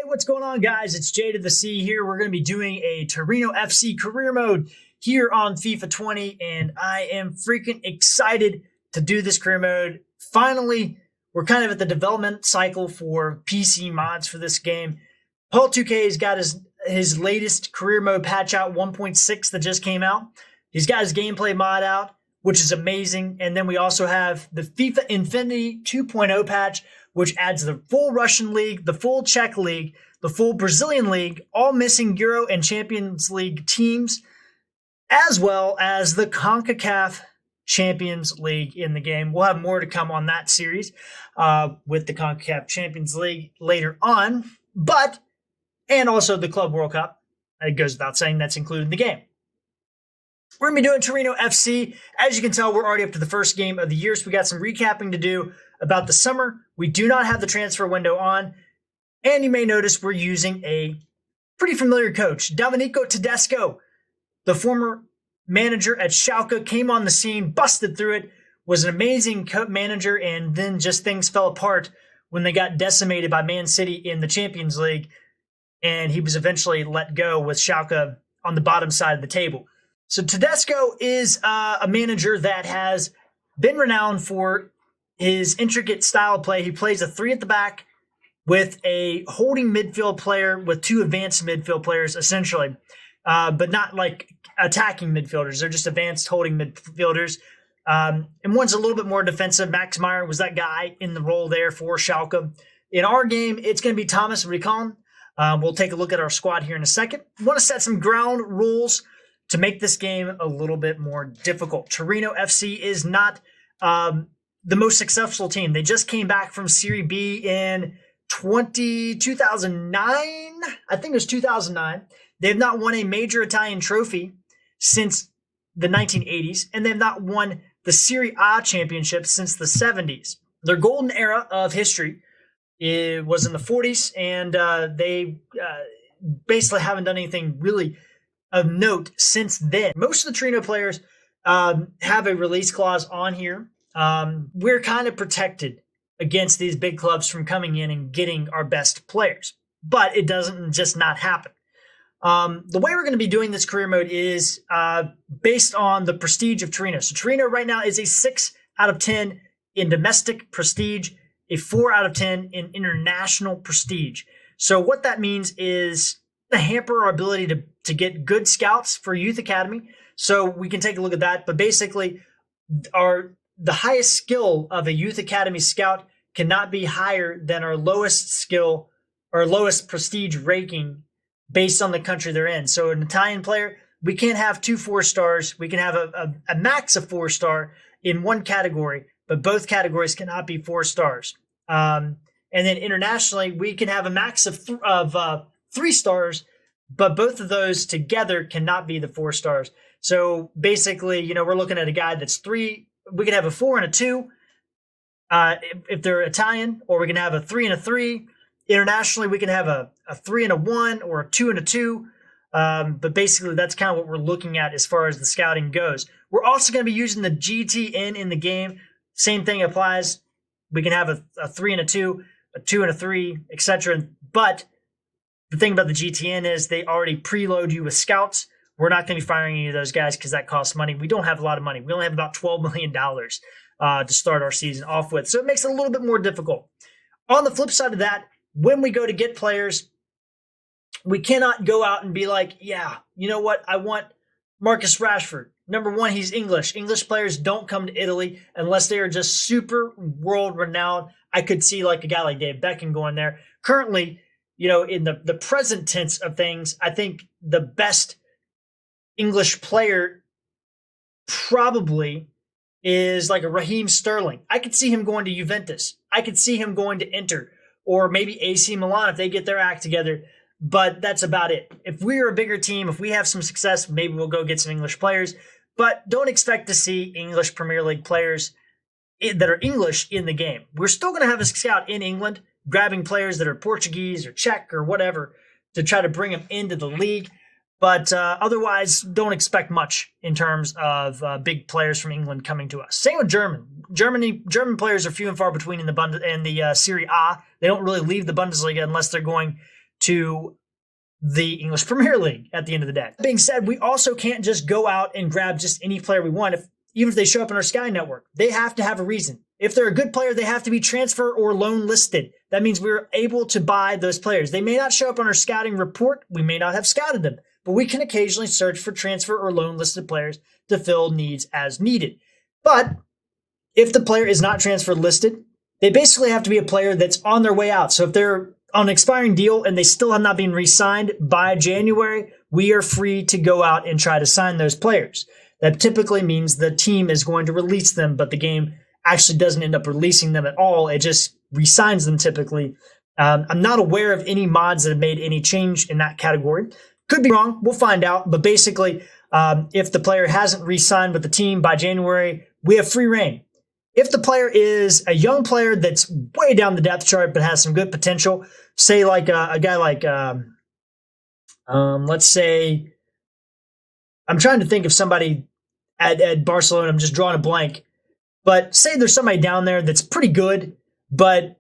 What's going on, guys? It's J to the C here. We're going to be doing a Torino FC career mode here on FIFA 20, and I am freaking excited to do this career mode. Finally, we're kind of at the development cycle for PC mods for this game. Paul 2K has got his latest career mode patch out, 1.6, that just came out. He's got his gameplay mod out, which is amazing. And then we also have the FIFA Infinity 2.0 patch, which adds the full Russian League, the full Czech League, the full Brazilian League, all missing Euro and Champions League teams, as well as the CONCACAF Champions League in the game. We'll have more to come on that series with the CONCACAF Champions League later on, and also the Club World Cup. It goes without saying that's included in the game. We're going to be doing Torino FC. As you can tell, we're already up to the first game of the year, so we got some recapping to do about the summer. We do not have the transfer window on, and you may notice we're using a pretty familiar coach. Domenico Tedesco, the former manager at Schalke, came on the scene, busted through it, was an amazing manager, and then just things fell apart when they got decimated by Man City in the Champions League, and he was eventually let go with Schalke on the bottom side of the table. So Tedesco is a manager that has been renowned for his intricate style of play. He plays a 3 at the back with a holding midfield player with 2 advanced midfield players, essentially, but not like attacking midfielders. They're just advanced holding midfielders. And one's a little bit more defensive. Max Meyer was that guy in the role there for Schalke. In our game, it's going to be Thomas Ricon. We'll take a look at our squad here in a second. We want to set some ground rules to make this game a little bit more difficult. Torino FC is not the most successful team. They just came back from Serie B in 2009. I think it was 2009. They have not won a major Italian trophy since the 1980s, and they've not won the Serie A championship since the 70s. Their golden era of history was in the 40s, and they basically haven't done anything really of note since then. Most of the Torino players have a release clause on here. We're kind of protected against these big clubs from coming in and getting our best players, but it doesn't just not happen. The way we're going to be doing this career mode is based on the prestige of Torino. So Torino right now is a 6 out of 10 in domestic prestige, a 4 out of 10 in international prestige. So what that means is to hamper our ability to get good scouts for youth academy. So we can take a look at that. But basically, the highest skill of a youth academy scout cannot be higher than our lowest skill or lowest prestige ranking based on the country they're in. So an Italian player, we can't have 2 4-stars. We can have a max of 4-star in one category, but both categories cannot be 4 stars. And then internationally, we can have a max of 3 stars, but both of those together cannot be the 4 stars. So basically, we're looking at a guy that's 3. We can have a 4 and a 2 if they're Italian, or we can have a 3 and a 3. Internationally, we can have a 3 and a 1 or a 2 and a 2. But basically, that's kind of what we're looking at as far as the scouting goes. We're also going to be using the GTN in the game. Same thing applies. We can have a 3 and a 2, a 2 and a 3, etc. But the thing about the GTN is they already preload you with scouts. We're not going to be firing any of those guys because that costs money. We don't have a lot of money. We only have about $12 million to start our season off with. So it makes it a little bit more difficult. On the flip side of that, when we go to get players, we cannot go out and be like, yeah, you know what? I want Marcus Rashford. Number one, he's English. English players don't come to Italy unless they are just super world renowned. I could see like a guy like Dave Beckham going there. Currently, in the present tense of things, I think the best English player probably is like a Raheem Sterling. I could see him going to Juventus. I could see him going to Inter or maybe AC Milan if they get their act together. But that's about it. If we're a bigger team, if we have some success, maybe we'll go get some English players. But don't expect to see English Premier League players that are English in the game. We're still going to have a scout in England grabbing players that are Portuguese or Czech or whatever to try to bring them into the league. But otherwise, don't expect much in terms of big players from England coming to us. Same with German players are few and far between in the Serie A. They don't really leave the Bundesliga unless they're going to the English Premier League at the end of the day. That being said, we also can't just go out and grab just any player we want. Even if they show up on our Sky network, they have to have a reason. If they're a good player, they have to be transfer or loan listed. That means we're able to buy those players. They may not show up on our scouting report. We may not have scouted them, but we can occasionally search for transfer or loan listed players to fill needs as needed. But if the player is not transfer listed, they basically have to be a player that's on their way out. So if they're on an expiring deal and they still have not been re-signed by January, we are free to go out and try to sign those players. That typically means the team is going to release them, but the game actually doesn't end up releasing them at all. It just re-signs them typically. I'm not aware of any mods that have made any change in that category. Could be wrong. We'll find out. But basically, if the player hasn't re-signed with the team by January, we have free reign. If the player is a young player that's way down the depth chart but has some good potential, say like a guy like, let's say, I'm trying to think of somebody at Barcelona. I'm just drawing a blank. But say there's somebody down there that's pretty good, but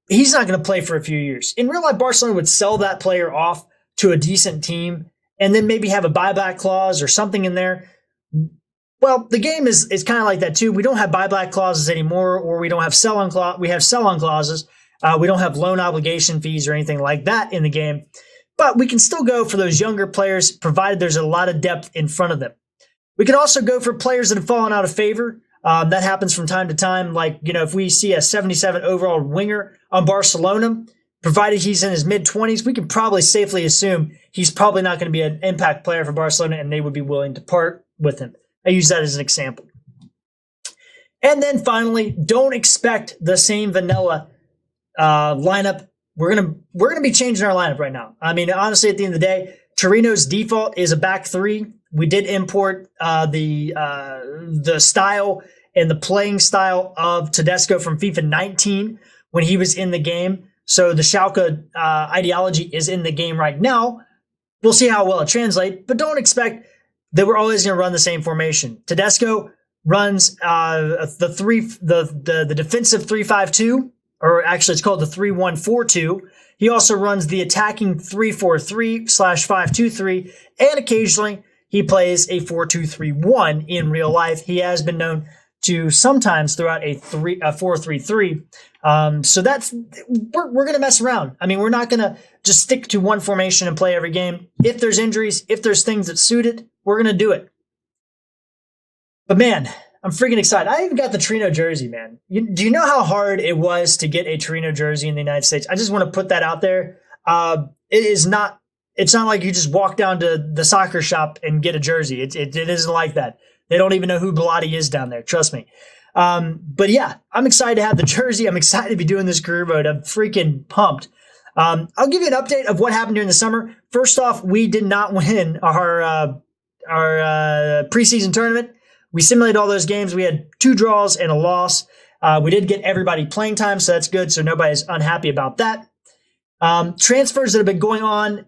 he's not going to play for a few years. In real life, Barcelona would sell that player off to a decent team and then maybe have a buyback clause or something in there. Well, the game is kind of like that too. We don't have buyback clauses anymore, or we don't have sell-on clause. We have sell-on clauses. We don't have loan obligation fees or anything like that in the game. But we can still go for those younger players, provided there's a lot of depth in front of them. We can also go for players that have fallen out of favor. That happens from time to time. Like, if we see a 77 overall winger on Barcelona, provided he's in his mid-20s, we can probably safely assume he's probably not going to be an impact player for Barcelona, and they would be willing to part with him. I use that as an example. And then finally, don't expect the same vanilla lineup. We're gonna be changing our lineup right now. I mean, honestly, at the end of the day, Torino's default is a back three. We did import the style and the playing style of Tedesco from FIFA 19 when he was in the game. So the Schalke ideology is in the game right now. We'll see how well it translates, but don't expect that we're always going to run the same formation. Tedesco runs the defensive 3-5-2, or actually it's called the 3-1-4-2. He also runs the attacking 3-4-3/5-2-3, and occasionally he plays a 4-2-3-1 in real life. He has been known to sometimes throw out a 4-3-3. So we're going to mess around. I mean, we're not going to just stick to one formation and play every game. If there's injuries, if there's things that suit it, we're going to do it. But man, I'm freaking excited. I even got the Torino jersey, man. Do you know how hard it was to get a Torino jersey in the United States? I just want to put that out there. It's not like you just walk down to the soccer shop and get a jersey. It isn't like that. They don't even know who Belotti is down there. Trust me. But yeah, I'm excited to have the jersey. I'm excited to be doing this career mode. I'm freaking pumped. I'll give you an update of what happened during the summer. First off, we did not win our preseason tournament. We simulated all those games. We had 2 draws and a loss. We did get everybody playing time, so that's good. So nobody's unhappy about that. Transfers that have been going on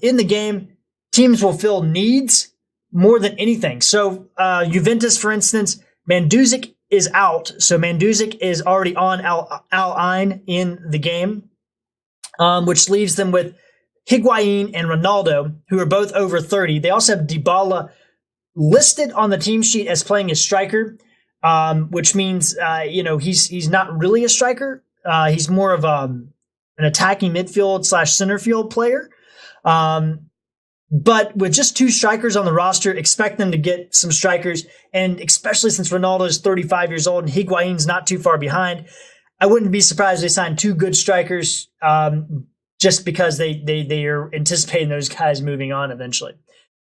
in the game, teams will fill needs more than anything. So Juventus, for instance, Mandzukic is out. So Mandzukic is already on Al Ain in the game, which leaves them with Higuain and Ronaldo, who are both over 30. They also have Dybala listed on the team sheet as playing as striker, which means he's not really a striker. He's more of an attacking midfield / center field player. But with just 2 strikers on the roster, expect them to get some strikers, and especially since Ronaldo is 35 years old and Higuain's not too far behind, I wouldn't be surprised if they signed 2 good strikers just because they are anticipating those guys moving on eventually.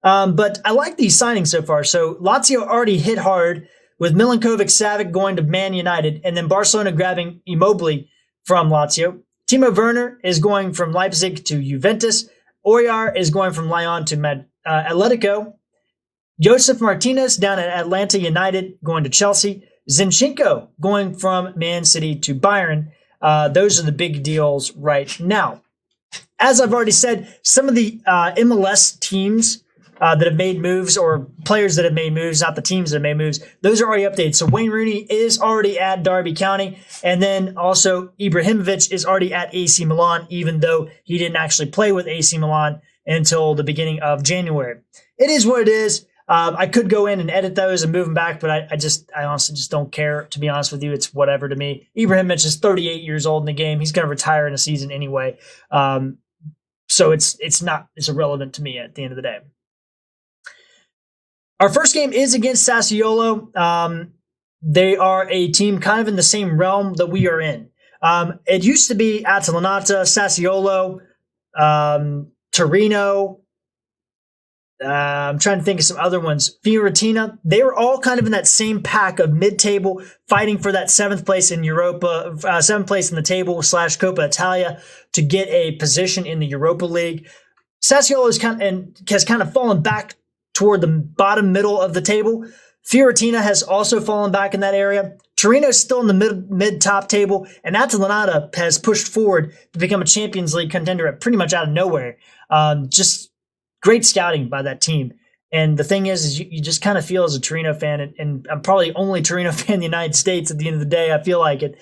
But I like these signings so far. So Lazio already hit hard with Milinkovic-Savic going to Man United, and then Barcelona grabbing Immobile from Lazio. Timo Werner is going from Leipzig to Juventus. Oyar is going from Lyon to Atletico. Josef Martinez down at Atlanta United going to Chelsea. Zinchenko going from Man City to Bayern. Those are the big deals right now. As I've already said, some of the MLS teams that have made moves, or players that have made moves, not the teams that have made moves. Those are already updated. So Wayne Rooney is already at Derby County. And then also Ibrahimovic is already at AC Milan, even though he didn't actually play with AC Milan until the beginning of January. It is what it is. I could go in and edit those and move them back, but I honestly just don't care, to be honest with you. It's whatever to me. Ibrahimovic is 38 years old in the game. He's going to retire in a season anyway. So it's irrelevant to me at the end of the day. Our first game is against Sassuolo. They are a team kind of in the same realm that we are in. It used to be Atalanta, Sassuolo, Torino. I'm trying to think of some other ones. Fiorentina. They were all kind of in that same pack of mid-table, fighting for that seventh place in Europa, seventh place in the table / Coppa Italia to get a position in the Europa League. Sassuolo has kind of fallen back toward the bottom middle of the table. Fiorentina has also fallen back in that area. Torino is still in the mid-top table, and Atalanta has pushed forward to become a Champions League contender pretty much out of nowhere. Just great scouting by that team. And the thing is you just kind of feel as a Torino fan, and I'm probably only Torino fan in the United States at the end of the day. I feel like it.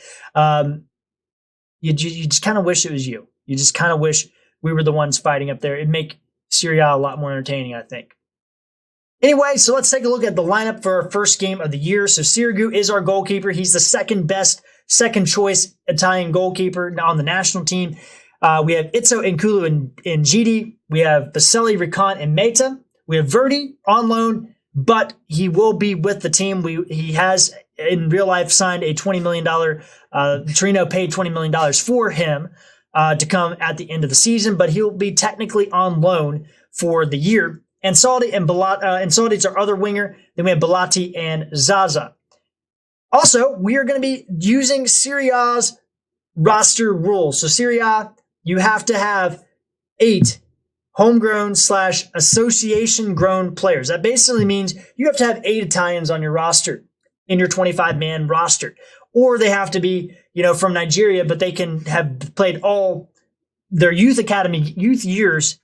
You just kind of wish it was you. You just kind of wish we were the ones fighting up there. It'd make Serie A lot more entertaining, I think. Anyway, so let's take a look at the lineup for our first game of the year. So Sirigu is our goalkeeper. He's the second choice Italian goalkeeper on the national team. We have Itzo, Nkulu, and Gidi. We have Baselli, Ricon, and Meta. We have Verdi on loan, but he will be with the team. He has, in real life, signed a $20 million, Torino paid $20 million for him to come at the end of the season, but he'll be technically on loan for the year. And Saldi's our other winger. Then we have Belotti and Zaza. Also, we are going to be using Serie A's roster rules. So Serie A, you have to have 8 homegrown / association grown players. That basically means you have to have 8 Italians on your roster, in your 25-man roster. Or they have to be, from Nigeria, but they can have played all their youth years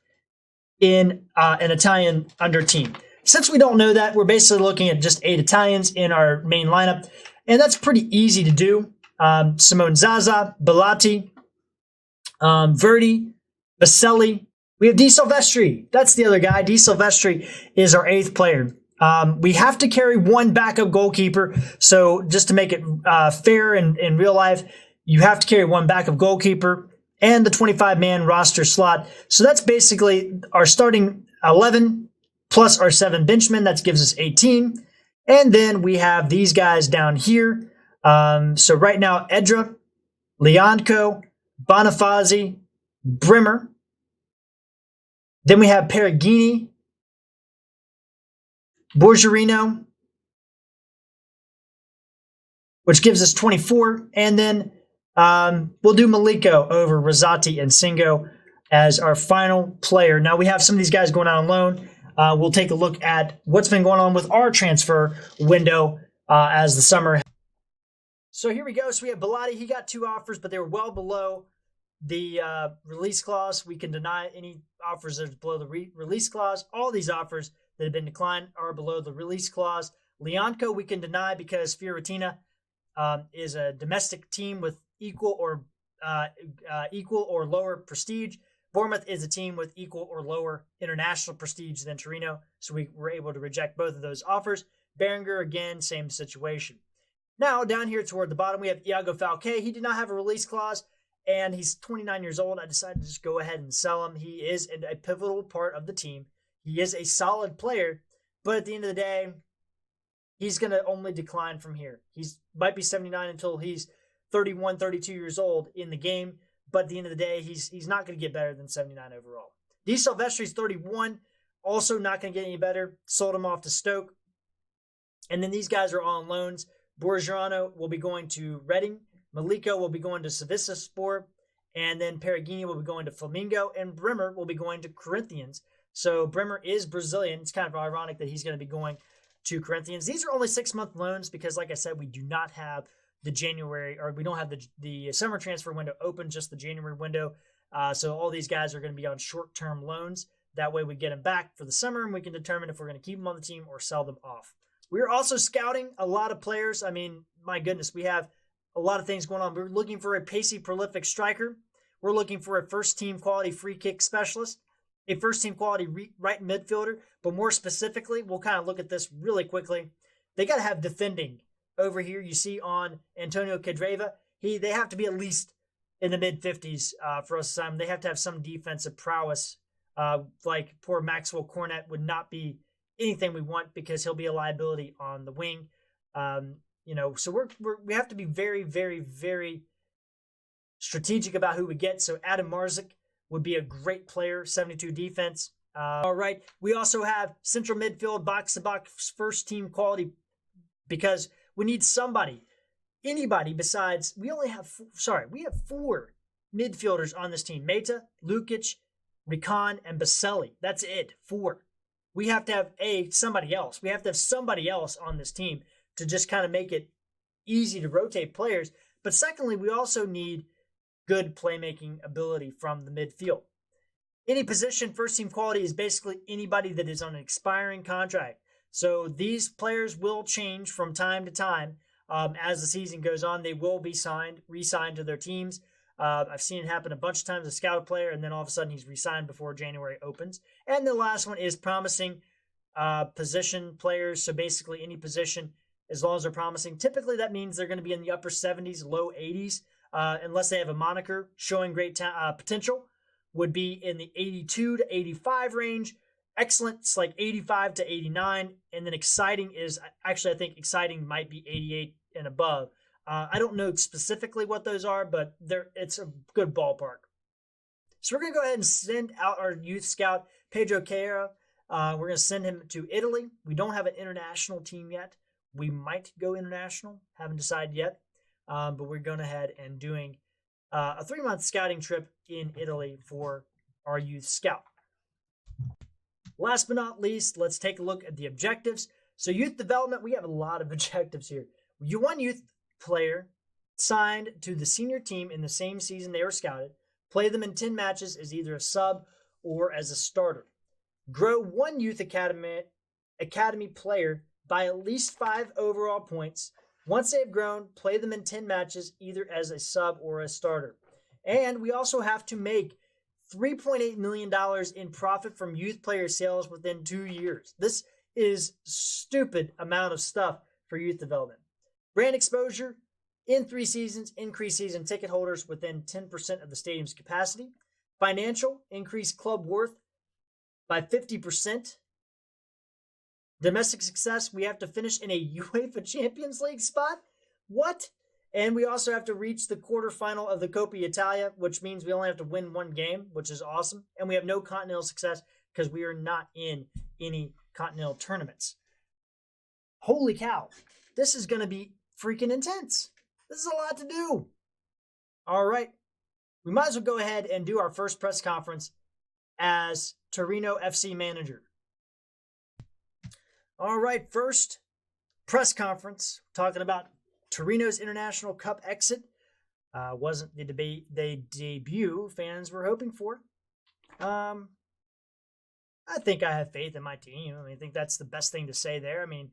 in an Italian under team. Since we don't know that, we're basically looking at just 8 Italians in our main lineup, and that's pretty easy to do. Simone Zaza, Belotti, Verdi, Baselli. We have Di Silvestri. That's the other guy. Di Silvestri is our 8th player. We have to carry one backup goalkeeper. So just to make it fair in real life, you have to carry one backup goalkeeper and the 25-man roster slot. So that's basically our starting 11 plus our 7 benchmen. That gives us 18. And then we have these guys down here. So right now, Edra, Leonco, Bonifazi, Brimmer. Then we have Perugini, Borgerino, which gives us 24. And then we'll do Maliko over Rosati and Singo as our final player. Now we have some of these guys going out on loan. We'll take a look at what's been going on with our transfer window as the summer. So here we go. So we have Belotti. He got 2 offers, but they were well below the release clause. We can deny any offers that are below the release clause. All these offers that have been declined are below the release clause. Leonco we can deny because Fiorentina is a domestic team with equal or lower prestige. Bournemouth is a team with equal or lower international prestige than Torino, so we were able to reject both of those offers. Berenger, again, same situation. Now, down here toward the bottom, we have Iago Falque. He did not have a release clause, and he's 29 years old. I decided to just go ahead and sell him. He is a pivotal part of the team. He is a solid player, but at the end of the day, he's going to only decline from here. He might be 79 until he's 31, 32 years old in the game, but at the end of the day, he's not going to get better than 79 overall. Di Silvestri's 31, also not going to get any better. Sold him off to Stoke. And then these guys are all on loans. Borgiano will be going to Reading. Maliko will be going to Sivasspor. And then Perugini will be going to Flamengo. And Brimmer will be going to Corinthians. So Brimmer is Brazilian. It's kind of ironic that he's going to be going to Corinthians. These are only 6-month loans because, like I said, we do not have the January, or we don't have the summer transfer window open, just the January window. So all these guys are going to be on short-term loans. That way we get them back for the summer and we can determine if we're going to keep them on the team or sell them off. We're also scouting a lot of players. I mean, my goodness, we have a lot of things going on. We're looking for a pacey, prolific striker. We're looking for a first-team quality free kick specialist, a first-team quality right midfielder, but more specifically, we'll kind of look at this really quickly. They got to have defending over here. You see on Antonio Candreva, they have to be at least in the mid-50s for us to sign. They have to have some defensive prowess. Like poor Maxwell Cornet would not be anything we want because he'll be a liability on the wing. So we have to be very, very, very strategic about who we get. So Adam Marzik would be a great player, 72 defense. All right. We also have central midfield, box-to-box, first-team quality because we need anybody besides, we have 4 midfielders on this team. Meta, Lukic, Rican, and Baselli. That's it, 4. We have to have somebody else. We have to have somebody else on this team to just kind of make it easy to rotate players. But secondly, we also need good playmaking ability from the midfield. Any position, first team quality is basically anybody that is on an expiring contract. So these players will change from time to time. As the season goes on, they will be re-signed to their teams. I've seen it happen a bunch of times. A scout player, and then all of a sudden he's re-signed before January opens. And the last one is promising position players. So basically any position, as long as they're promising. Typically that means they're going to be in the upper 70s, low 80s, unless they have a moniker showing great potential, would be in the 82 to 85 range. Excellent, it's like 85 to 89. And then exciting is, actually I think exciting might be 88 and above. I don't know specifically what those are, but it's a good ballpark. So we're going to go ahead and send out our youth scout, Pedro Queira. We're going to send him to Italy. We don't have an international team yet. We might go international, haven't decided yet. But we're going ahead and doing a 3-month scouting trip in Italy for our youth scout. Last but not least, let's take a look at the objectives. So youth development, we have a lot of objectives here. One youth player signed to the senior team in the same season they were scouted. Play them in 10 matches as either a sub or as a starter. Grow one youth academy player by at least 5 overall points. Once they've grown, play them in 10 matches either as a sub or a starter. And we also have to make $3.8 million in profit from youth player sales within 2 years. This is stupid amount of stuff for youth development. Brand exposure in 3 seasons, increase season ticket holders within 10% of the stadium's capacity. Financial, increase club worth by 50%. Domestic success, we have to finish in a UEFA Champions League spot. What? And we also have to reach the quarterfinal of the Coppa Italia, which means we only have to win 1 game, which is awesome. And we have no continental success because we are not in any continental tournaments. Holy cow. This is going to be freaking intense. This is a lot to do. All right. We might as well go ahead and do our first press conference as Torino FC manager. All right, first press conference talking about Torino's International Cup exit. Wasn't the debut fans were hoping for. I think I have faith in my team. I think that's the best thing to say there. I mean,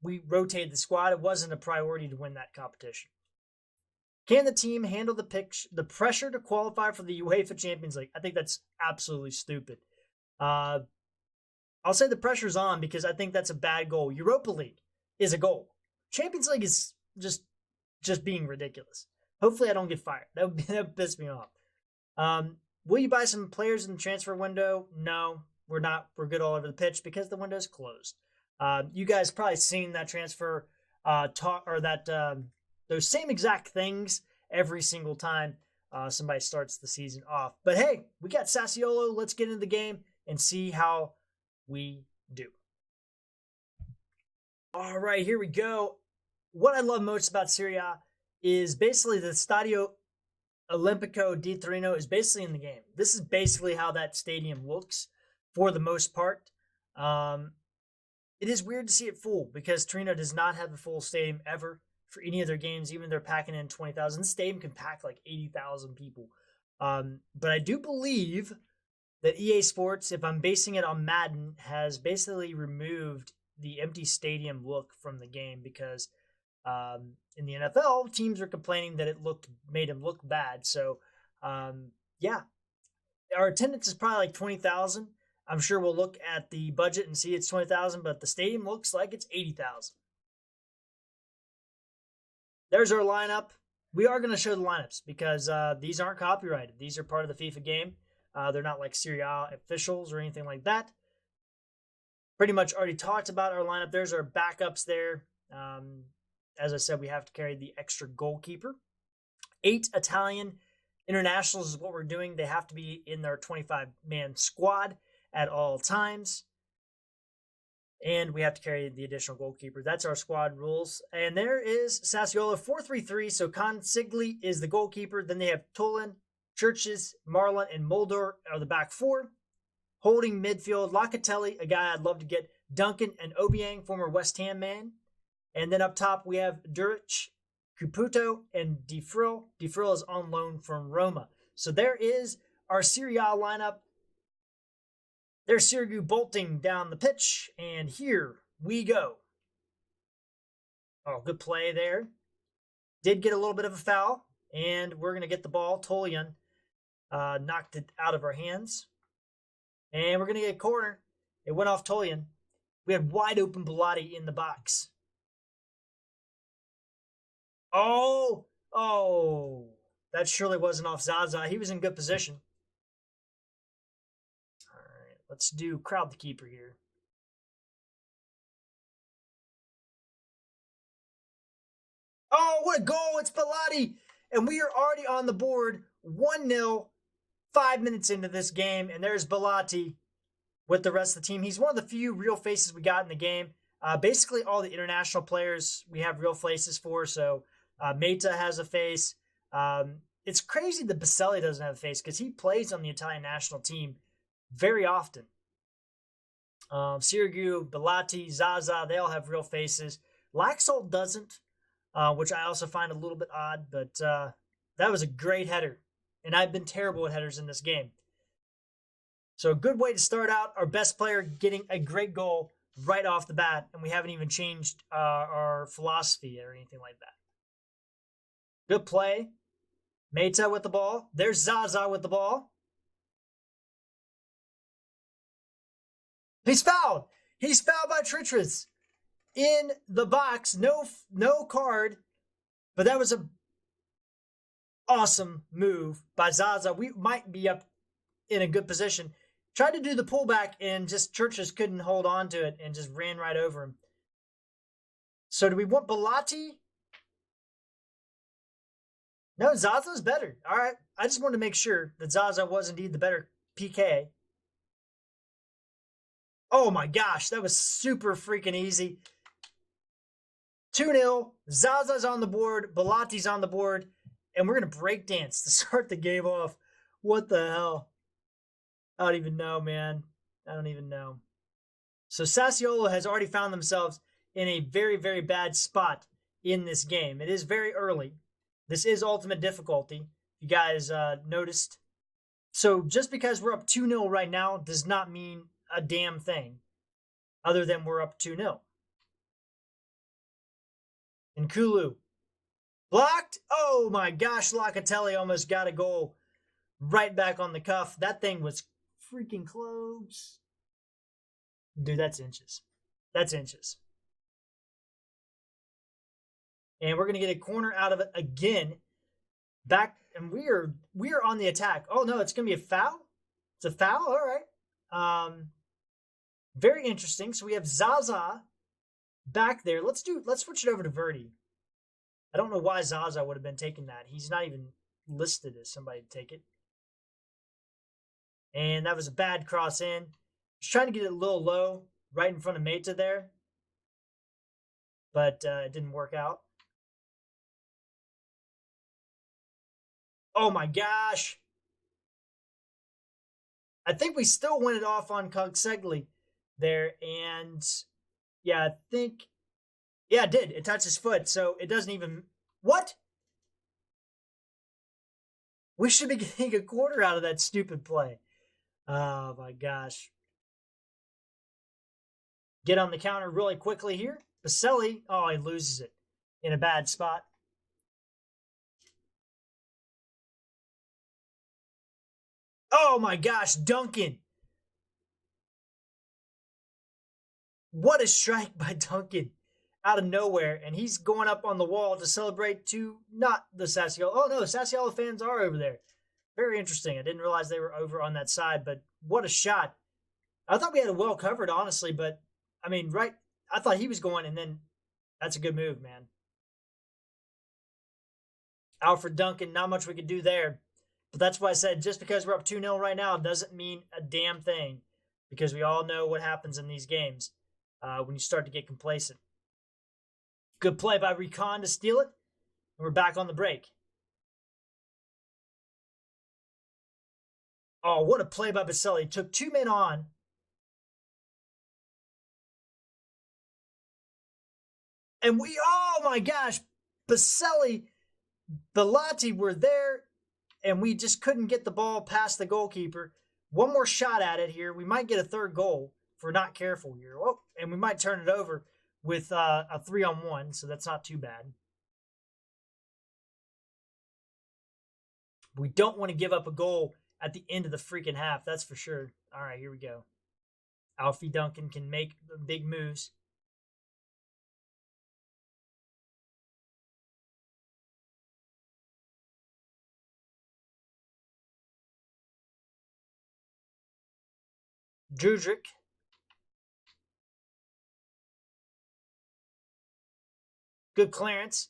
we rotated the squad. It wasn't a priority to win that competition. Can the team handle the pressure to qualify for the UEFA Champions League? I think that's absolutely stupid. I'll say the pressure's on because I think that's a bad goal. Europa League is a goal. Champions League is just being ridiculous. Hopefully I don't get fired. That would piss me off. Will you buy some players in the transfer window? No, we're not. We're good all over the pitch because the window's closed. You guys probably seen that transfer those same exact things every single time somebody starts the season off. But hey, we got Sassuolo. Let's get into the game and see how we do. All right, here we go. What I love most about Serie A is basically the Stadio Olimpico di Torino is basically in the game. This is basically how that stadium looks for the most part. It is weird to see it full because Torino does not have a full stadium ever for any of their games. Even they're packing in 20,000. The stadium can pack like 80,000 people. But I do believe that EA Sports, if I'm basing it on Madden, has basically removed the empty stadium look from the game because in the NFL, teams are complaining that it made them look bad. So, yeah, our attendance is probably like 20,000. I'm sure we'll look at the budget and see it's 20,000, but the stadium looks like it's 80,000. There's our lineup. We are going to show the lineups because these aren't copyrighted. These are part of the FIFA game. They're not like Serie A officials or anything like that. Pretty much already talked about our lineup. There's our backups there. As I said, we have to carry the extra goalkeeper. 8 Italian internationals is what we're doing. They have to be in their 25-man squad at all times. And we have to carry the additional goalkeeper. That's our squad rules. And there is Sassuolo 4-3-3. So Consigli is the goalkeeper. Then they have Tolan, Churches, Marlon, and Mulder are the back 4. Holding midfield, Locatelli, a guy I'd love to get. Duncan and Obiang, former West Ham man. And then up top, we have Duric, Caputo, and Di Frill. Di Frill is on loan from Roma. So there is our Serie A lineup. There's Sirigu bolting down the pitch, and here we go. Oh, good play there. Did get a little bit of a foul, and we're going to get the ball. Tolian knocked it out of our hands. And we're going to get a corner. It went off Tolian. We had wide open Belotti in the box. Oh, that surely wasn't off Zaza. He was in good position. All right, let's do crowd the keeper here. Oh, what a goal. It's Belotti. And we are already on the board 1-0, 5 minutes into this game. And there's Belotti with the rest of the team. He's one of the few real faces we got in the game. Basically, all the international players we have real faces for. So Meta has a face. It's crazy that Baselli doesn't have a face because he plays on the Italian national team very often. Sirigu, Belotti, Zaza, they all have real faces. Laxalt doesn't, which I also find a little bit odd, but that was a great header. And I've been terrible at headers in this game. So a good way to start out, our best player getting a great goal right off the bat, and we haven't even changed our philosophy or anything like that. Good play. Meta with the ball. There's Zaza with the ball. He's fouled. He's fouled by Tritris in the box. No card, but that was a awesome move by Zaza. We might be up in a good position. Tried to do the pullback and just Churches couldn't hold on to it and just ran right over him. So do we want Belotti? No, Zaza's better. All right. I just wanted to make sure that Zaza was indeed the better PK. Oh my gosh, that was super freaking easy. 2-0. Zaza's on the board. Belotti's on the board. And we're going to break dance to start the game off. What the hell? I don't even know, man. I don't even know. So Sassuolo has already found themselves in a very, very bad spot in this game. It is very early. This is ultimate difficulty. You guys noticed. So just because we're up 2-0 right now does not mean a damn thing other than we're up 2-0. And Kulu. Blocked. Oh my gosh, Locatelli almost got a goal right back on the cuff. That thing was freaking close. Dude, that's inches. That's inches. And we're going to get a corner out of it again. Back, and we are on the attack. Oh no, it's going to be a foul? It's a foul? All right. Very interesting. So we have Zaza back there. Let's switch it over to Verdi. I don't know why Zaza would have been taking that. He's not even listed as somebody to take it. And that was a bad cross in. Just trying to get it a little low, right in front of Meta there. But it didn't work out. Oh my gosh. I think we still went it off on Cogsegli there. And yeah, I think, yeah, it did. It touched his foot. So it doesn't even, what? We should be getting a quarter out of that stupid play. Oh my gosh. Get on the counter really quickly here. Baselli, oh, he loses it in a bad spot. Oh my gosh, Duncan. What a strike by Duncan out of nowhere. And he's going up on the wall to celebrate to not the Sassuolo. Oh no, Sassuolo fans are over there. Very interesting. I didn't realize they were over on that side, but what a shot. I thought we had it well covered, honestly, but I mean, right. I thought he was going, and then that's a good move, man. Alfred Duncan, not much we could do there. But that's why I said just because we're up 2-0 right now doesn't mean a damn thing, because we all know what happens in these games when you start to get complacent. Good play by Recon to steal it, and we're back on the break. Oh, what a play by Baselli. Took 2 men on. And oh my gosh, Baselli, Belotti were there, and we just couldn't get the ball past the goalkeeper. One more shot at it here. We might get a third goal if we're not careful here. Oh, and we might turn it over with a 3-on-1, so that's not too bad. We don't want to give up a goal at the end of the freaking half, that's for sure. All right, here we go. Alfie Duncan can make big moves. Drudrick. Good clearance.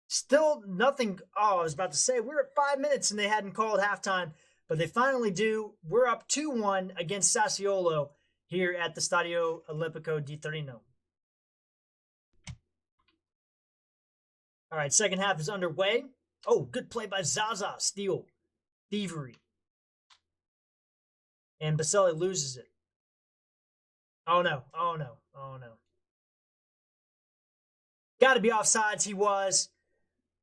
Still nothing. Oh, I was about to say, we're at 5 minutes and they hadn't called halftime, but they finally do. We're up 2-1 against Sassuolo here at the Stadio Olimpico di Torino. All right, second half is underway. Oh, good play by Zaza. Steal. Thievery. And Baselli loses it. Oh, no. Oh, no. Oh, no. Got to be offsides. He was.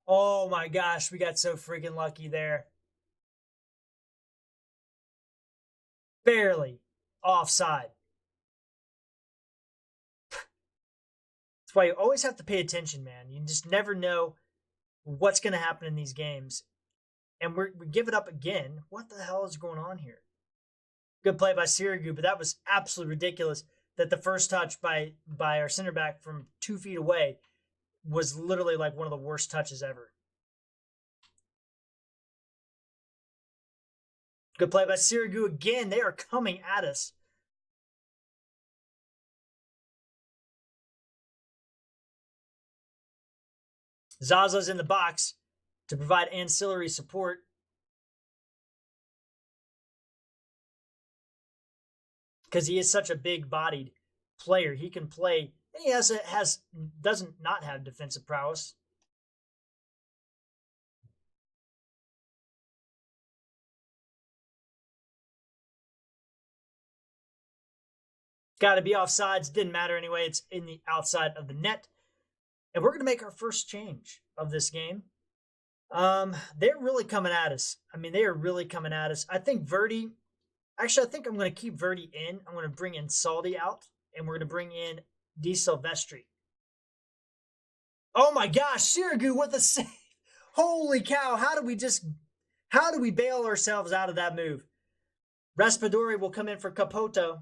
Oh, my gosh. We got so freaking lucky there. Barely offside. That's why you always have to pay attention, man. You just never know what's going to happen in these games. And we give it up again. What the hell is going on here? Good play by Sirigu, but that was absolutely ridiculous that the first touch by our center back from 2 feet away was literally like one of the worst touches ever. Good play by Sirigu again. They are coming at us. Zaza's in the box to provide ancillary support. Because he is such a big-bodied player. He can play, and he doesn't not have defensive prowess. Got to be offsides. Didn't matter anyway. It's in the outside of the net. And we're going to make our first change of this game. They're really coming at us. I mean, they are really coming at us. I think Verdi. Actually, I think I'm going to keep Verdi in. I'm going to bring in Saldi out, and we're going to bring in Di Silvestri. Oh my gosh, Sirigu with a save. Holy cow, how do we bail ourselves out of that move? Raspadori will come in for Capoto.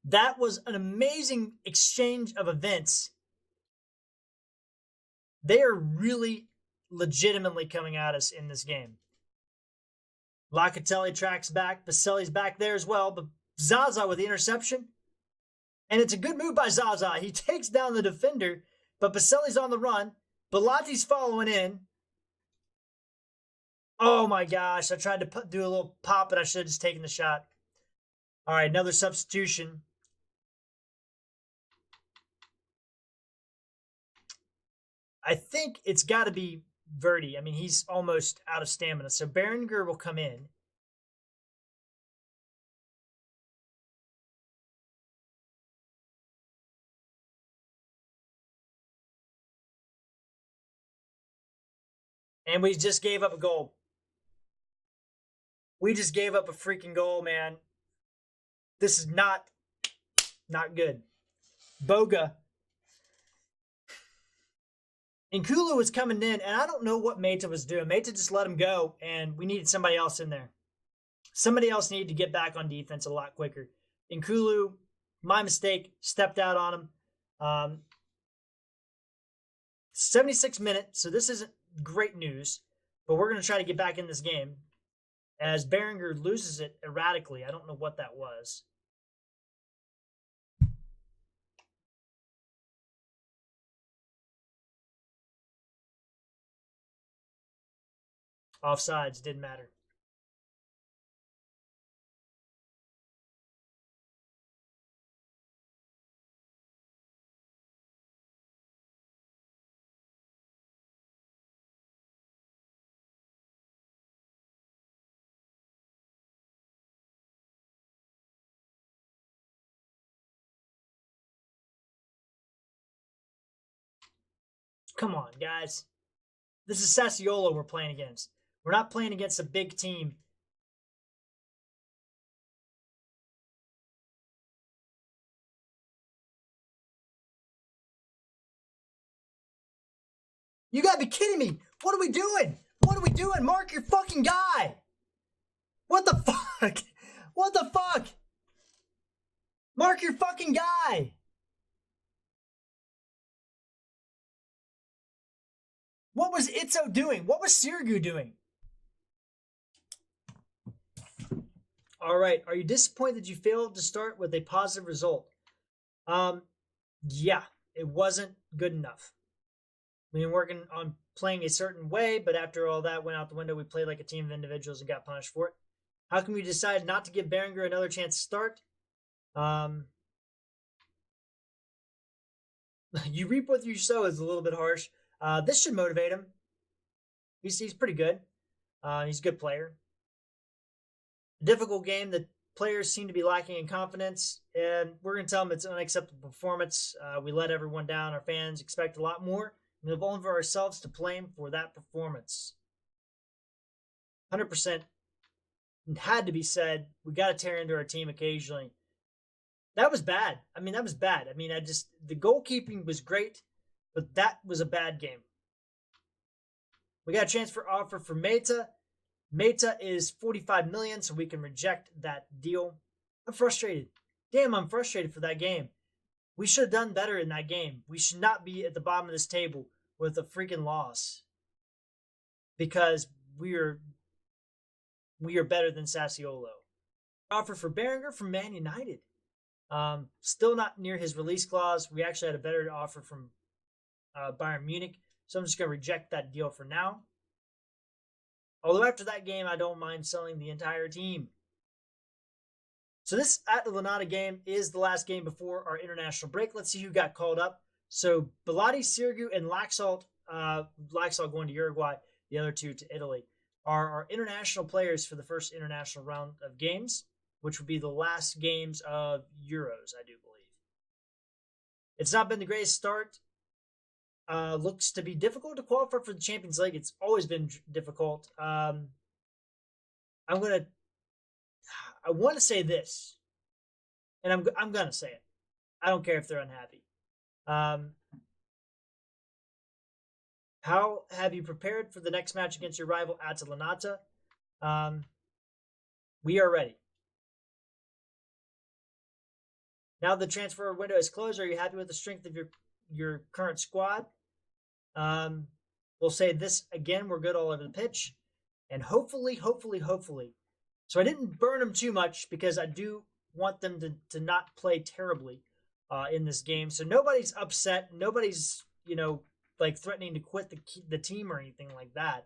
That was an amazing exchange of events. They are really legitimately coming at us in this game. Locatelli tracks back. Baselli's back there as well. But Zaza with the interception. And it's a good move by Zaza. He takes down the defender, but Baselli's on the run. Belotti's following in. Oh my gosh. I tried to do a little pop, but I should have just taken the shot. All right, another substitution. I think it's got to be Verdi. I mean, he's almost out of stamina. So Berenger will come in. And we just gave up a goal. We just gave up a freaking goal, man. This is not good. Boga. And Kulu was coming in, and I don't know what Meta was doing. Meta just let him go, and we needed somebody else in there. Somebody else needed to get back on defense a lot quicker. And Kulu, my mistake, stepped out on him. 76 minutes, so this isn't great news, but we're going to try to get back in this game as Berenger loses it erratically. I don't know what that was. Offsides, didn't matter. Come on, guys. This is Sassuolo we're playing against. We're not playing against a big team. You gotta be kidding me. What are we doing? What are we doing? Mark your fucking guy. What the fuck? What the fuck? Mark your fucking guy. What was Itzo doing? What was Sirigu doing? All right. Are you disappointed you failed to start with a positive result? Yeah, it wasn't good enough. We've been working on playing a certain way, but after all that went out the window, we played like a team of individuals and got punished for it. How can we decide not to give Berenger another chance to start? You reap what you sow is a little bit harsh. This should motivate him. He's pretty good. He's a good player. A difficult game. The players seem to be lacking in confidence, and we're going to tell them it's an unacceptable performance. We let everyone down. Our fans expect a lot more. We have only for ourselves to blame for that performance. 100% had to be said. We got to tear into our team occasionally. That was bad. That was bad. The goalkeeping was great, but that was a bad game. We got a transfer offer for Meta. Meta is 45 million, so we can reject that deal. I'm frustrated. Damn, I'm frustrated for that game. We should have done better in that game. We should not be at the bottom of this table with a freaking loss because we are better than Sassuolo. Offer for Berenger from Man United. Still not near his release clause. We actually had a better offer from Bayern Munich, so I'm just going to reject that deal for now. Although after that game, I don't mind selling the entire team. So this Atalanta game is the last game before our international break. Let's see who got called up. So Belotti, Sirigu, and Laxalt, Laxalt going to Uruguay, the other two to Italy, are our international players for the first international round of games, which would be the last games of Euros, I do believe. It's not been the greatest start. Looks to be difficult to qualify for the Champions League. It's always been difficult. I want to say this, and I'm going to say it. I don't care if they're unhappy. How have you prepared for the next match against your rival Atalanta? We are ready. Now the transfer window is closed. Are you happy with the strength of your current squad? We'll say this again. We're good all over the pitch. And hopefully. So I didn't burn them too much because I do want them to not play terribly in this game. So nobody's upset. Nobody's, threatening to quit the team or anything like that.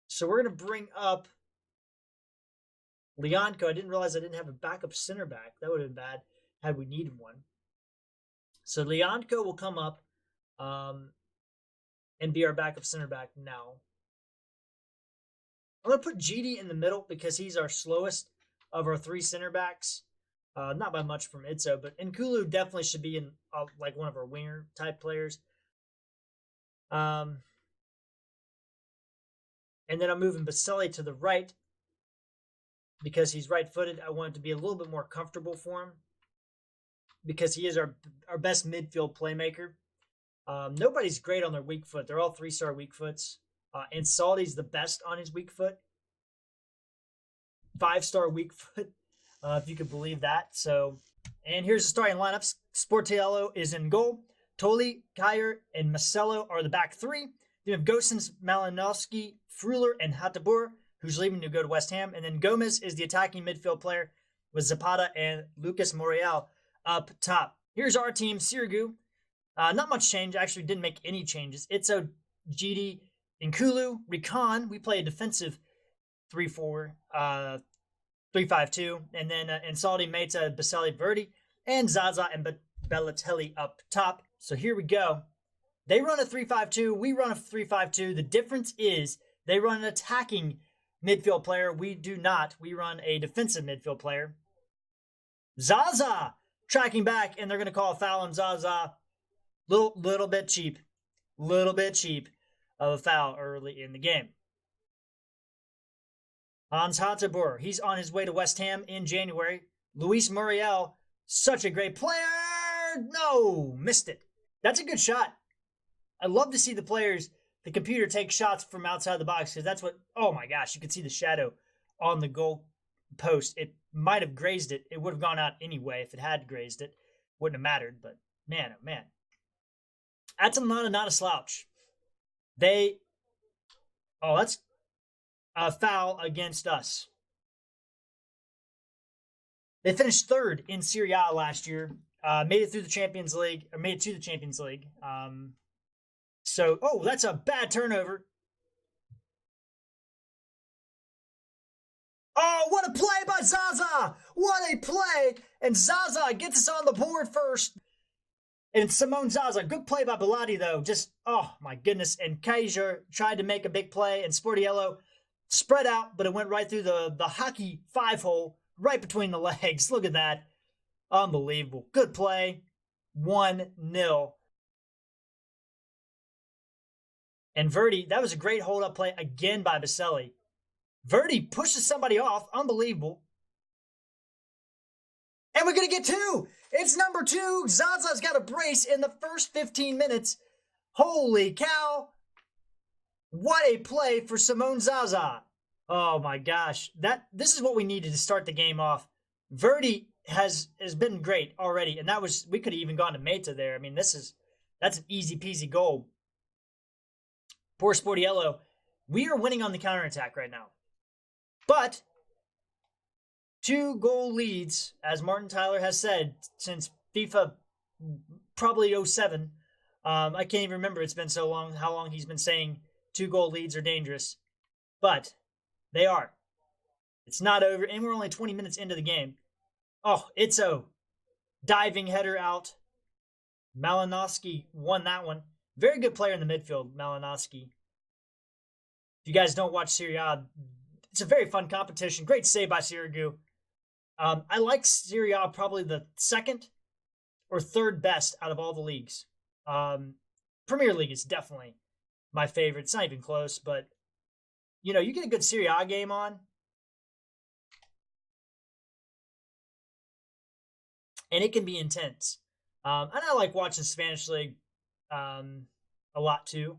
So we're going to bring up Leonco. I didn't realize I didn't have a backup center back. That would have been bad had we needed one. So Leonco will come up and be our backup center back now. I'm going to put GD in the middle because he's our slowest of our three center backs. Not by much from Itzo, but Nkulu definitely should be in one of our winger type players. And then I'm moving Baselli to the right because he's right-footed. I want it to be a little bit more comfortable for him because he is our best midfield playmaker. Nobody's great on their weak foot. They're all 3-star weak foots. And Saldi's the best on his weak foot. 5-star weak foot, if you could believe that. So, and here's the starting lineups. Sportiello is in goal. Toli, Kyer, and Marcelo are the back three. Then you have Gosens, Malinowski, Fruler, and Hattabur, who's leaving to go to West Ham. And then Gomez is the attacking midfield player with Zapata and Lucas Morial up top. Here's our team, Sirigu. Not much change. Actually, didn't make any changes. Itzo, GD, Nkulu, Rican. We play a defensive 3-4, 3-5-2. And then Insaldi, Meta, Baselli, Verdi, and Zaza and Bellatelli up top. So here we go. They run a 3-5-2. We run a 3-5-2. The difference is they run an attacking midfield player. We do not. We run a defensive midfield player. Zaza tracking back, and they're going to call a foul on Zaza. Little bit cheap. Little bit cheap of a foul early in the game. Hans Hattabur, he's on his way to West Ham in January. Luis Muriel, such a great player. No, missed it. That's a good shot. I love to see the computer take shots from outside the box because that's what, oh my gosh, you could see the shadow on the goal post. It might have grazed it. It would have gone out anyway if it had grazed it. Wouldn't have mattered, but man, oh man. That's not a slouch. That's a foul against us. They finished third in Serie A last year. Made it to the Champions League. That's a bad turnover. Oh, what a play by Zaza! What a play! And Zaza gets us on the board first. And Simone Zaza, good play by Belotti, though. Just, oh my goodness. And Kaiser tried to make a big play, and Sportiello spread out, but it went right through the hockey 5-hole, right between the legs. Look at that. Unbelievable. Good play. 1-0. And Verdi, that was a great hold-up play again by Baselli. Verdi pushes somebody off. Unbelievable. And we're going to get two. It's number 2. Zaza's got a brace in the first 15 minutes. Holy cow. What a play for Simone Zaza. Oh my gosh. This is what we needed to start the game off. Verdi has been great already. And we could have even gone to Meta there. I mean, that's an easy peasy goal. Poor Sportiello. We are winning on the counterattack right now. But 2-goal leads, as Martin Tyler has said, since FIFA probably 07. I can't even remember. It's been so long, how long he's been saying 2-goal leads are dangerous. But they are. It's not over, and we're only 20 minutes into the game. Oh, Itzo. Diving header out. Malinowski won that one. Very good player in the midfield, Malinowski. If you guys don't watch Serie A, it's a very fun competition. Great save by Sirigu. I like Serie A probably the second or third best out of all the leagues. Premier League is definitely my favorite. It's not even close, but you get a good Serie A game on, and it can be intense. And I like watching Spanish League a lot too.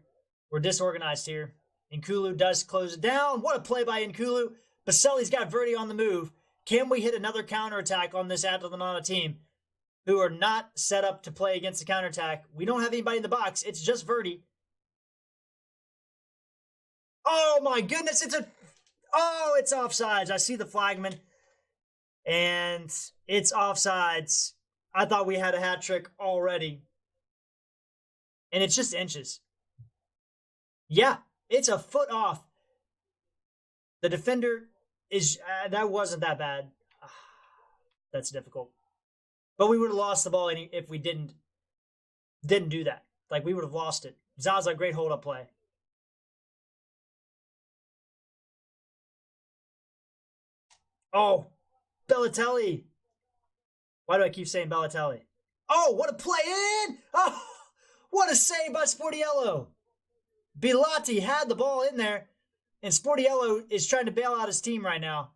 We're disorganized here. Nkulu does close it down. What a play by Nkulu. Baselli's got Verdi on the move. Can we hit another counterattack on this Atalanta team who are not set up to play against the counterattack? We don't have anybody in the box. It's just Verdi. Oh my goodness. It's offsides. I see the flagman. And it's offsides. I thought we had a hat trick already. And it's just inches. Yeah, it's a foot off. The defender is, that wasn't that bad. That's difficult. But we would have lost the ball if we didn't do that. Like, we would have lost it. Zaza, great hold-up play. Oh, Bellatelli. Why do I keep saying Bellatelli? Oh, what a play in! Oh, what a save by Sportiello. Belotti had the ball in there, and Sportiello is trying to bail out his team right now.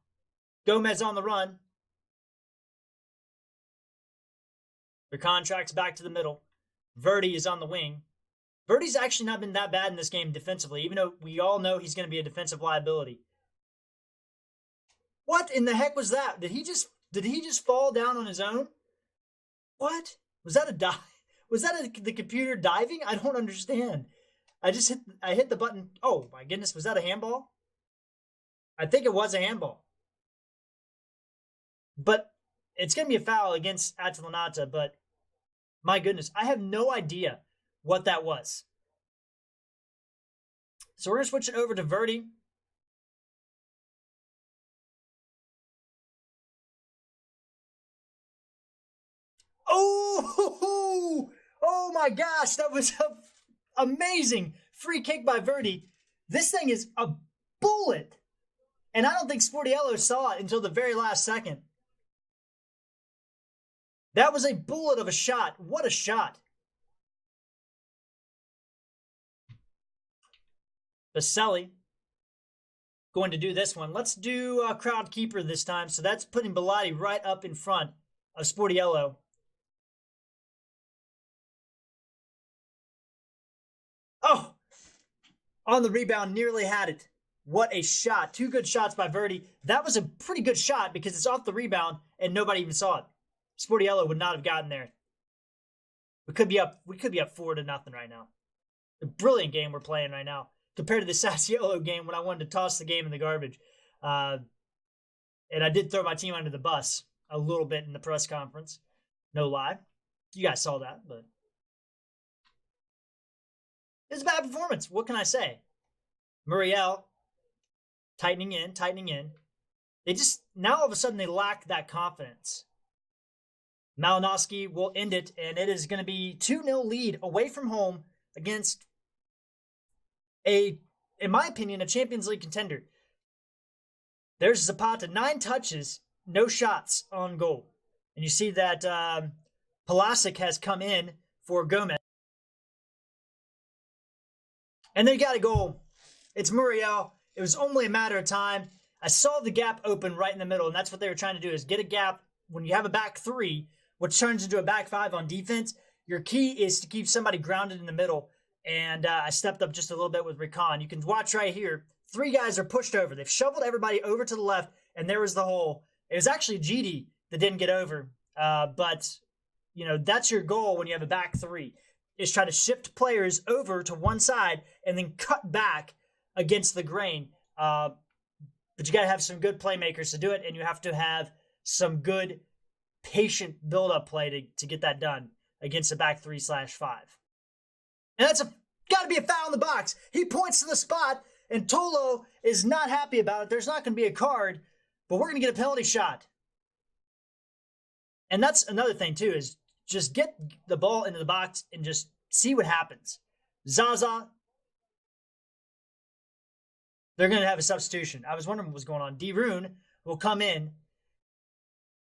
Gomez on the run. Their contract's back to the middle. Verdi is on the wing. Verdi's actually not been that bad in this game defensively, even though we all know he's going to be a defensive liability. What in the heck was that? Did he just fall down on his own? What? Was that a dive? Was that the computer diving? I don't understand. I hit the button. Oh my goodness, was that a handball? I think it was a handball. But it's going to be a foul against Atalanta, but my goodness, I have no idea what that was. So we're going to switch it over to Verdi. Oh my gosh, that was an amazing free kick by Verdi. This thing is a bullet. And I don't think Sportiello saw it until the very last second. That was a bullet of a shot. What a shot. Baselli going to do this one. Let's do a crowd keeper this time. So that's putting Belotti right up in front of Sportiello. Oh, on the rebound, nearly had it. What a shot. Two good shots by Verdi. That was a pretty good shot because it's off the rebound and nobody even saw it. Sportiello would not have gotten there. We could be up 4-0 right now. A brilliant game we're playing right now compared to the Sassuolo game when I wanted to toss the game in the garbage. And I did throw my team under the bus a little bit in the press conference. No lie. You guys saw that, but it was a bad performance. What can I say? Muriel tightening in. They just, now all of a sudden they lack that confidence. Malinowski will end it, and it is going to be 2-0 lead away from home against in my opinion, a Champions League contender. There's Zapata, 9 touches, no shots on goal. And you see that Pulisic has come in for Gomez. And they got a goal. It's Muriel. It was only a matter of time. I saw the gap open right in the middle, and that's what they were trying to do, is get a gap. When you have a back 3, which turns into a back 5 on defense, your key is to keep somebody grounded in the middle. And I stepped up just a little bit with Recon. You can watch right here. 3 guys are pushed over. They've shoveled everybody over to the left, and there was the hole. It was actually GD that didn't get over. But, you know, that's your goal when you have a back 3, is try to shift players over to one side and then cut back against the grain. But you got to have some good playmakers to do it, and you have to have some good patient build-up play to get that done against a back 3/5. And that's got to be a foul in the box. He points to the spot, and Tolo is not happy about it. There's not going to be a card, but we're going to get a penalty shot. And that's another thing, too, is just get the ball into the box and just see what happens. Zaza, they're going to have a substitution. I was wondering what was going on. D-Rune will come in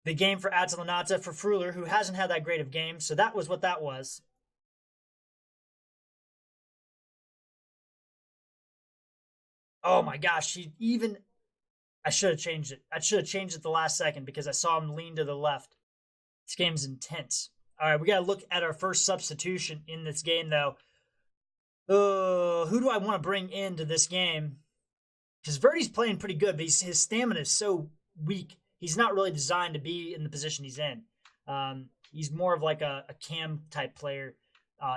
the game for Atalanta for Fruler, who hasn't had that great of game. So that was what that was. Oh my gosh, I should have changed it. I should have changed it the last second because I saw him lean to the left. This game's intense. All right, we got to look at our first substitution in this game, though. Who do I want to bring into this game? Because Verdi's playing pretty good, but his stamina is so weak. He's not really designed to be in the position he's in. He's more of like a cam type player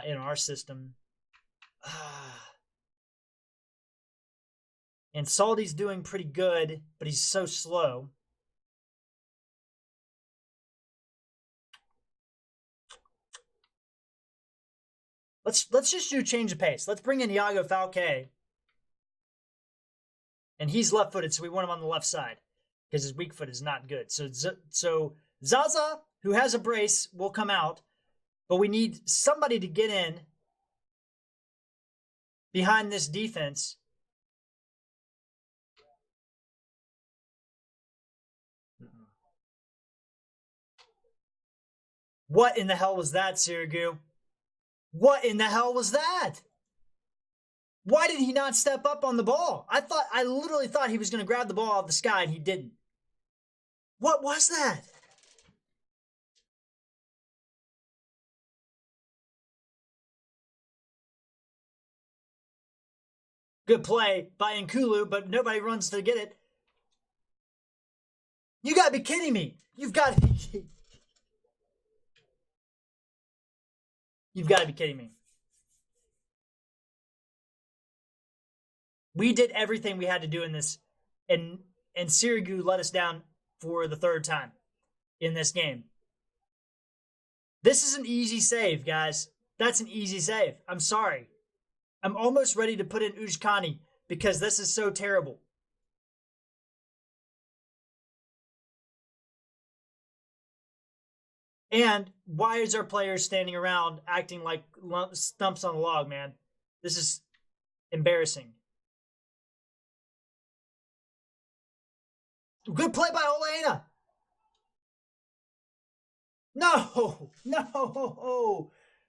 in our system. And Saldi's doing pretty good, but he's so slow. Let's just do change of pace. Let's bring in Iago Falque. And he's left-footed, so we want him on the left side because his weak foot is not good. So Zaza, who has a brace, will come out, but we need somebody to get in behind this defense. What in the hell was that, Sirigu? What in the hell was that? Why did he not step up on the ball? I literally thought he was going to grab the ball out of the sky, and he didn't. What was that? Good play by Nkulu, but nobody runs to get it. You gotta be kidding me. You've got to be kidding me. We did everything we had to do in this, and Sirigu let us down for the third time in this game. This is an easy save, guys. That's an easy save. I'm sorry. I'm almost ready to put in Ujkani because this is so terrible. And why is our players standing around acting like stumps on a log, man? This is embarrassing. Good play by Olena. No.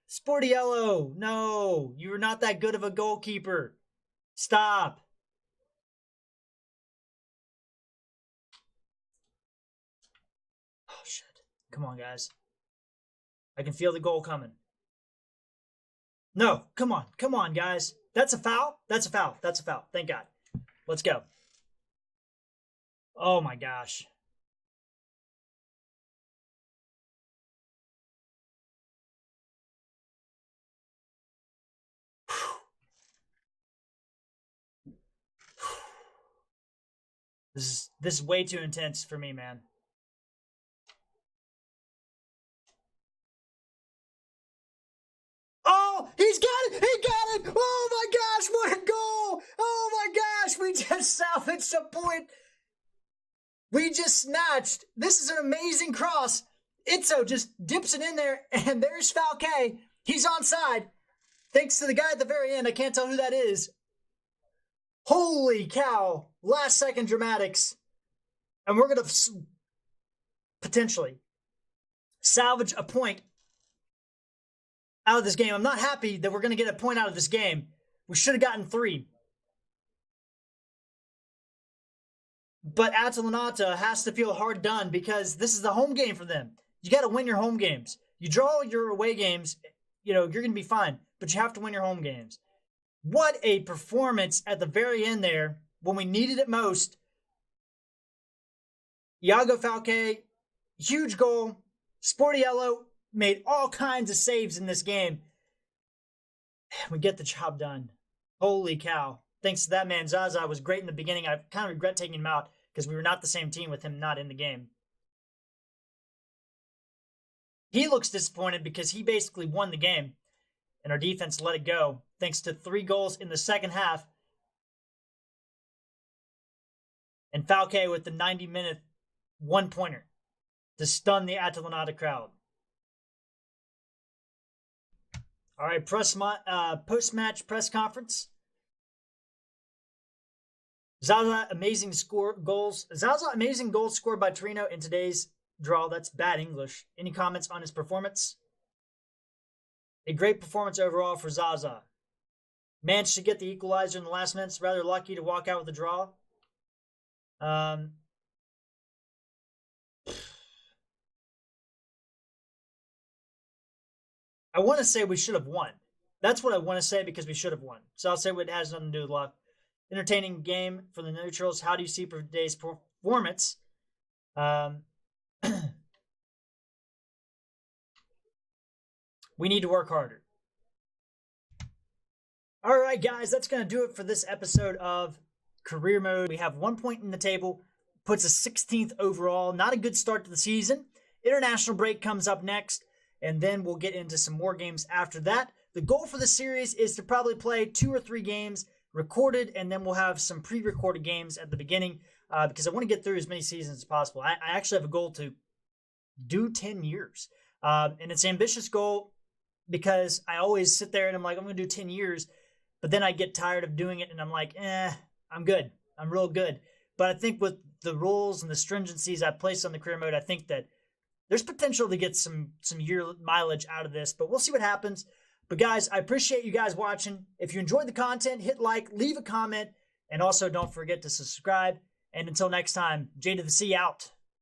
Sportiello, no. You're not that good of a goalkeeper. Stop. Oh, shit. Come on, guys. I can feel the goal coming. No, come on, guys. That's a foul. Thank God. Let's go. Oh, my gosh. This is way too intense for me, man. Oh, he's got it! He got it! Oh my gosh, what a goal! Oh my gosh, we just salvaged a point. We just snatched. This is an amazing cross. Itzo just dips it in there, and there's Schalke. He's onside. Thanks to the guy at the very end. I can't tell who that is. Holy cow. Last second dramatics. And we're going to potentially salvage a point out of this game. I'm not happy that we're going to get a point out of this game. We should have gotten 3. But Atalanta has to feel hard done because this is the home game for them. You got to win your home games. You draw your away games, you're going to be fine. But you have to win your home games. What a performance at the very end there when we needed it most. Iago Falque, huge goal. Sportiello made all kinds of saves in this game. We get the job done. Holy cow. Thanks to that man, Zaza was great in the beginning. I kind of regret taking him out because we were not the same team with him not in the game. He looks disappointed because he basically won the game, and our defense let it go thanks to 3 goals in the second half. And Falque with the 90-minute one-pointer to stun the Atalanta crowd. All right, post-match press conference. Zaza, amazing goals scored by Torino in today's draw. That's bad English. Any comments on his performance? A great performance overall for Zaza. Managed to get the equalizer in the last minutes. Rather lucky to walk out with a draw. I want to say we should have won. That's what I want to say because we should have won. So I'll say it has nothing to do with luck. Entertaining game for the neutrals. How do you see today's performance? We need to work harder. All right, guys, that's going to do it for this episode of Career Mode. We have 1 point in the table, puts us 16th overall. Not a good start to the season. International break comes up next, and then we'll get into some more games after that. The goal for the series is to probably play 2 or 3 games recorded, and then we'll have some pre-recorded games at the beginning because I want to get through as many seasons as possible. I actually have a goal to do 10 years, and it's an ambitious goal because I always sit there and I'm like, I'm going to do 10 years, but then I get tired of doing it, and I'm like, I'm good. I'm real good. But I think with the rules and the stringencies I've placed on the career mode, I think that there's potential to get some year mileage out of this, but we'll see what happens. But guys, I appreciate you guys watching. If you enjoyed the content, hit like, leave a comment, and also don't forget to subscribe. And until next time, J to the C out.